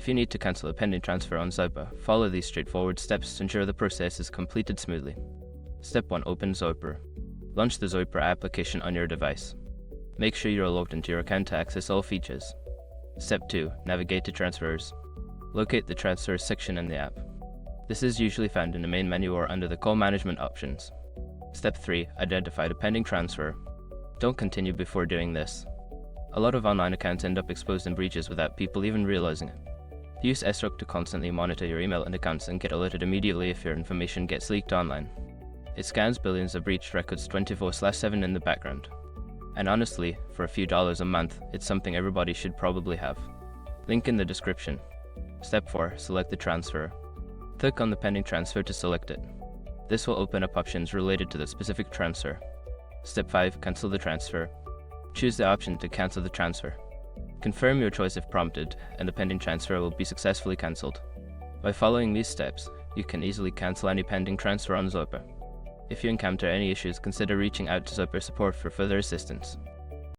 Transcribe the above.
If you need to cancel a pending transfer on Zoiper, follow these straightforward steps to ensure the process is completed smoothly. Step 1. Open Zoiper. Launch the Zoiper application on your device. Make sure you are logged into your account to access all features. Step 2. Navigate to Transfers. Locate the Transfers section in the app. This is usually found in the main menu or under the Call Management options. Step 3. Identify the pending transfer. Don't continue before doing this. A lot of online accounts end up exposed in breaches without people even realizing it. Use SROC to constantly monitor your email and accounts and get alerted immediately if your information gets leaked online. It scans billions of breached records 24/7 in the background. And honestly, for a few dollars a month, it's something everybody should probably have. Link in the description. Step 4. Select the transfer. Click on the pending transfer to select it. This will open up options related to the specific transfer. Step 5. Cancel the transfer. Choose the option to cancel the transfer. Confirm your choice if prompted, and the pending transfer will be successfully cancelled. By following these steps, you can easily cancel any pending transfer on Zoiper. If you encounter any issues, consider reaching out to Zoiper support for further assistance.